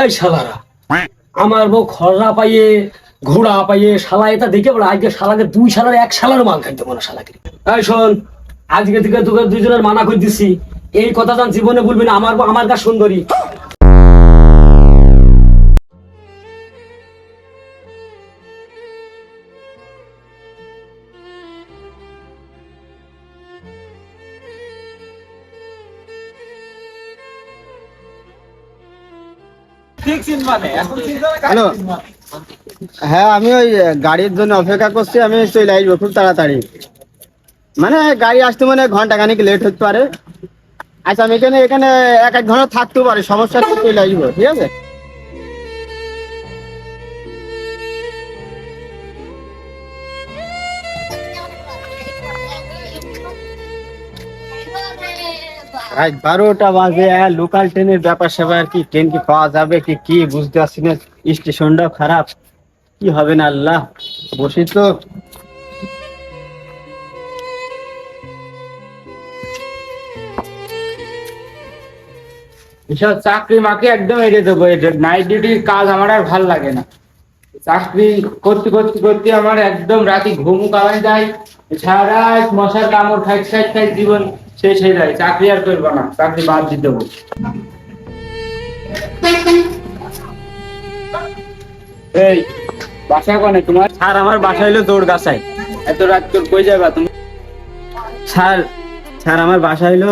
এই শালারা, আমার বউ খররা পাইয়ে ঘোড়া পাইয়ে শালা এটা দেখে বলে আজকে শালাকে দুই শালার এক শালার মাল খাইতে বলো শালাকে। এই শোন, আজকে থেকে তোকে দুইজনের মানা করে দিছি, এই কথা জান জীবনে বলবি না আমার বউ আমার কাছে সুন্দরী। হ্যালো, হ্যাঁ আমি ওই গাড়ির জন্য অপেক্ষা করছি, আমি চলে আসবো খুব তাড়াতাড়ি। মানে গাড়ি আসতে মানে ঘন্টা খানিক লেট হতে পারে। আচ্ছা আমি এখানে এখানে এক এক ঘন্টা থাকতেও পারে, সমস্যা নেই, চলে আসবো, ঠিক আছে? রাত 12টা বাজে, লোকাল ট্রেনের ব্যাপার স্যাপার, কি ট্রেন কি পাওয়া যাবে কি কি বুঝতে পারছি না, স্টেশনটাও খারাপ, কি হবে না আল্লাহ। বসি তো। এসব চাকরি মাকে একদম এড়িয়ে দেবো। নাইট ডিউটির কাজ আমার আর ভাল লাগে না। চাকরি করতে করতে করতে আমার একদম রাতে ঘুম কামাই যায়, সারা রাত মশার কামড় খাই খাই খাই জীবন শেষ হয়ে যায়। চাকরি আর করবো না, চাকরি বাদ দিয়ে দেবো। এই বাসা কোনে তোমার? স্যার আমার বাসা হলো দৌড়গাছায়। এত রাত তোর কই যাবা তুমি? স্যার স্যার আমার বাসা হলো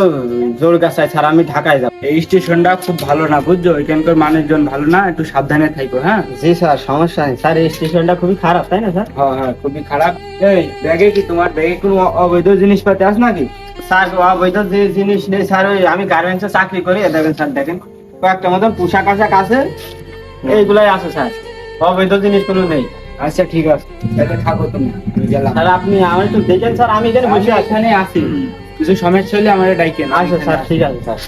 দৌড়গাছায়, স্যার আমি ঢাকায় যাবো। এই স্টেশনটা খুব ভালো না বুঝছো, এখানকার মানুষজন ভালো না, একটু সাবধানে থাকো। হ্যাঁ জি স্যার, সমস্যা নেই স্যার, এই স্টেশনটা খুবই খারাপ, তাই না স্যার? হ্যাঁ হ্যাঁ, খুবই খারাপ। এই ব্যাগে কি তোমার ব্যাগে কোনো অবৈধ জিনিসপাতি আছে নাকি? স্যার অবৈধ যে জিনিস নেই স্যার, ওই আমি গার্মেন্টসে চাকরি করি, দেখেন স্যার, দেখেন কয়েকটা মতন পোশাক আশাক আছে, এইগুলাই আছে স্যার, অবৈধ জিনিস কোনো নেই। আচ্ছা ঠিক আছে, তাহলে থাকো তুমি, আমি গেলাম। স্যার আপনি আমার একটু দেখেন স্যার, আমি এখানে আমি বসে আছি। এখানে আছি, কিছু সমস্যা হলে আমার ডাইকেন। আচ্ছা স্যার, ঠিক আছে স্যার।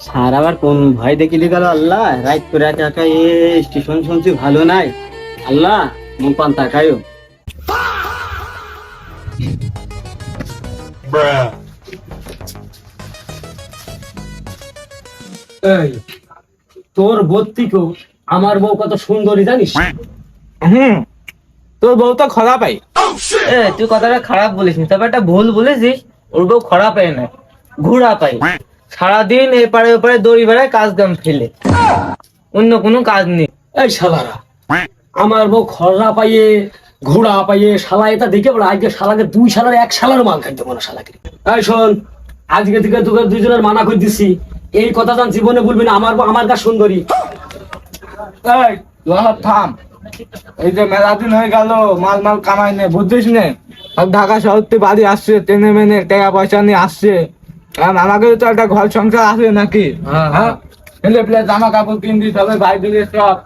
স্যার আবার কোন ভয় দেখিলি গেল আল্লাহ, রাইট করে একা একা এ স্টেশন শুনছি ভালো নাই, আল্লাহ মন পান তাকায়ও। এই তোর বত্তিকেও আমার বউ কত সুন্দরী জানিস? তোর বউ তো খরা পাই। তুই কথাটা খারাপ বলিস, তবে একটা ভুল বলেছিস। ওর বউ খরা পায় না, ঘোড়া পায়। সারাদিন এপারে ওপারে দড়ি বেড়ায়, কাজ কাম ফেলে, অন্য কোনো কাজ নেই। এই শালারা, আমার বউ খররা পাইয়ে ঘোড়া পাইয়ে শালা এটা দেখে বলে আজকে শালাকে দুই শালার এক শালার মাল খাইতে বলো শালাকে। এই শোন, আজকে থেকে তোকে দুইজনের মানা করে দিছি, এই কথা জান জীবনে বলবি না আমার বউ আমার কাছে সুন্দরী। এই তুই থাম, এই যে মেলা দিন হয়ে গেল মাল মাল কামাই নে, বুঝছিস নে? সব ঢাকা শহর থেকে বাড়ি আসছে, ট্রেনে মেনে টাকা পয়সা নিয়ে আসছে। কারণ আমাকে তো একটা ঘর সংসার আছে নাকি? হ্যাঁ, ছেলে পেলে জামা কাপড় কিনবি, তবে ভাই দিলে সব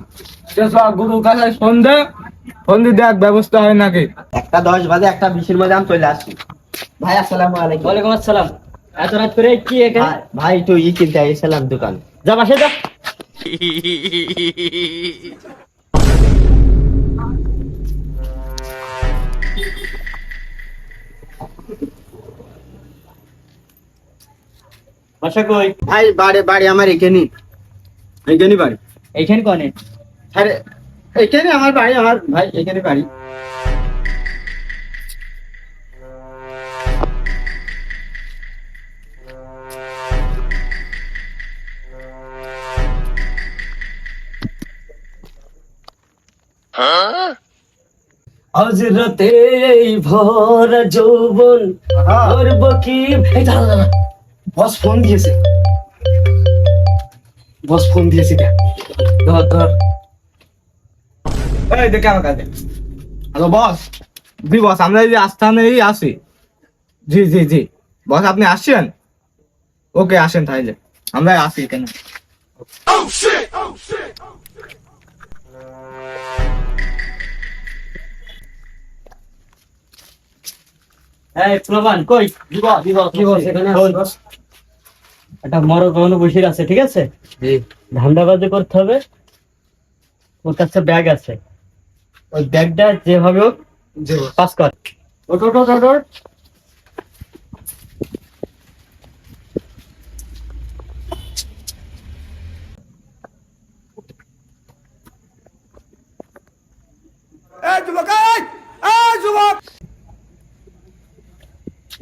সব গুরুর কাছে ফোন দিয়ে দেখ ব্যবস্থা হয় নাকি? 1:10 বাজে, 1:20 মধ্যে আমি চলে আসছি। ভাই আসসালামু আলাইকুম। ওয়ালাইকুম আসসালাম। এত রাত করে কি এখানে? ভাই তো ই কিনতে এসেছিলাম দোকান। যা বাসে যা। বাসা কই? ভাই বাড়ি বাড়ি আমার এখানে, এখানে বাড়ি। এইখানে কনে? আরে এখানে আমার বাড়ি, আমার ভাই এখানে বাড়ি। আজ রাতে এই ভরা যৌবন করব কি। এই দাঁড়া দাঁড়া, বস ফোন দিয়েছে, বস ফোন দিয়েছে, দেখ। ধর ধর। এই দেখে আমার কাছে। Hello boss. জি বস, আমরা এই যে আস্থানেই আছি। জি জি জি বস, আপনি আসছেন? ওকে আসেন, তাইলে আমরা আসি এখানে। এই প্রবান কই? কি বস এখানে শোন, বস? একটা মরদ কখনো বসে আছে, ঠিক আছে? জি ধান্দাবাজি করতে হবে। ওর কাছে ব্যাগ আছে, ওই ব্যাগটা যেভাবে হোক পাস কর। ওঠ ওঠ ওঠ, ওঠ, ওঠ।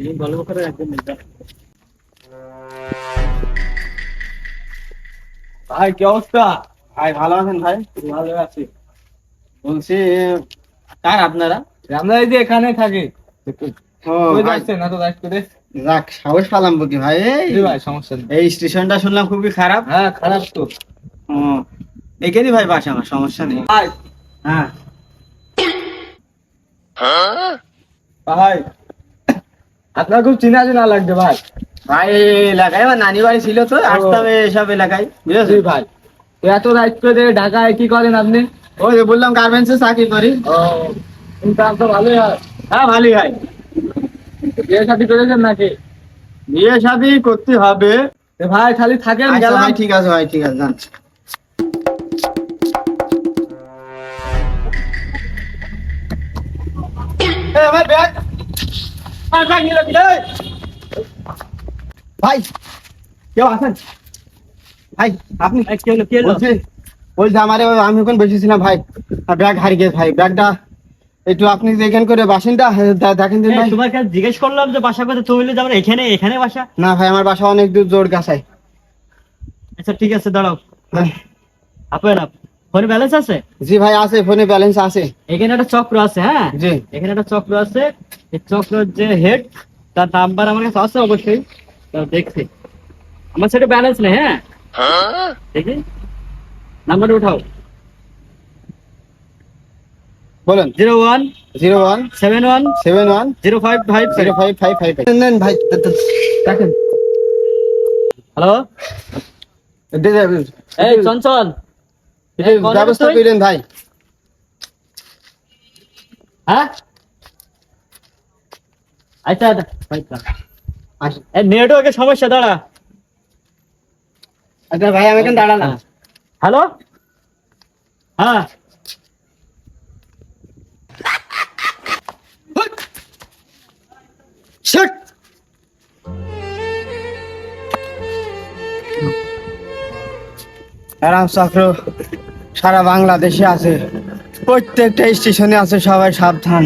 এই ভালো করে একদম নির্দার। ভাই কি অবস্থা? ভাই ভালো আছেন ভাই? ভালো আছি। বলছি কার আপনারা? আমরা এই যে এখানে থাকি। ও কই ভাই, যাচ্ছেন এত রাত করে? যাক সাহস পালাম বুকি ভাই। জি ভাই সমস্যা নেই। এই স্টেশনটা শুনলাম খুবই খারাপ। হ্যাঁ খারাপ তো। ও এখানেই ভাই বাসা, আমার সমস্যা নেই। ভাই হ্যাঁ ভাই আপনার খুব চেনা চেনা লাগছে ভাই। ভাই এই এলাকায় আমার নানি বাড়ি ছিল তো, আসতাম এসব এলাকায়, জি বুঝেছেন? ভাই তো এত রাত করে ঢাকায় কি করেন আপনি? ওই যে বললাম গার্মেন্টসে চাকরি করি। ও ইনকাম তো ভালোই হয়। হ্যাঁ ভালোই ভাই। বিয়ে শাদী করেছেন নাকি? বিয়ে শাদী করতে হবে। এ ভাই খালি থাকেন আচ্ছা গেলাম। ভাই ঠিক আছে ভাই, ঠিক আছে যান। এই আমার ব্যাগ, আমার ব্যাগ নিয়ে যাবি এই। ভাই কেউ আছেন? ভাই আপনি কি হলো কি হলো? বলছি ওই যে আমারে আমি ওখানে বসেছিলাম ভাই, আর ব্যাগ হারিয়ে গেছে ভাই। ব্যাগটা একটু আপনি যেখান করে বাসিন্দা দেখেন দিন ভাই। তোমার কাছে জিজ্ঞেস করলাম যে বাসা কোথায়, তুমি বললে যে আমার এখানে এখানে বাসা। না ভাই আমার বাসা অনেক দূর, জোর গাছায়। আচ্ছা ঠিক আছে দাঁড়াও, হ্যাঁ। আপনার ফোনে ব্যালেন্স আছে? জি ভাই আছে, ফোনে ব্যালেন্স আছে। এখানে একটা চক্র আছে, হ্যাঁ জি এখানে একটা চক্র আছে। এই চক্রের যে হেড, তার নাম্বার আমার কাছে আছে অবশ্যই। তা দেখছি আমার সাথে ব্যালেন্স নেই। হ্যাঁ দেখি নাম্বারটা উঠাও। বলেন। 01 01 71 71 0555। 0555 নেন ভাই, দেখেন। হ্যালো, দে দে, এই চঞ্চল, এটা এই, কোন ব্যবস্থা জায়গায় তুই? করেন ভাই। হ্যাঁ আচ্ছা আচ্ছা, আসেন। এই নেটওয়ার্কের সমস্যা, দাঁড়া। আচ্ছা ভাই আমি এখানে দাঁড়ালাম। হ্যালো, হ্যাঁ শিট! এরম চক্র সারা বাংলাদেশে আছে, প্রত্যেকটা স্টেশনে আছে, সবাই সাবধান।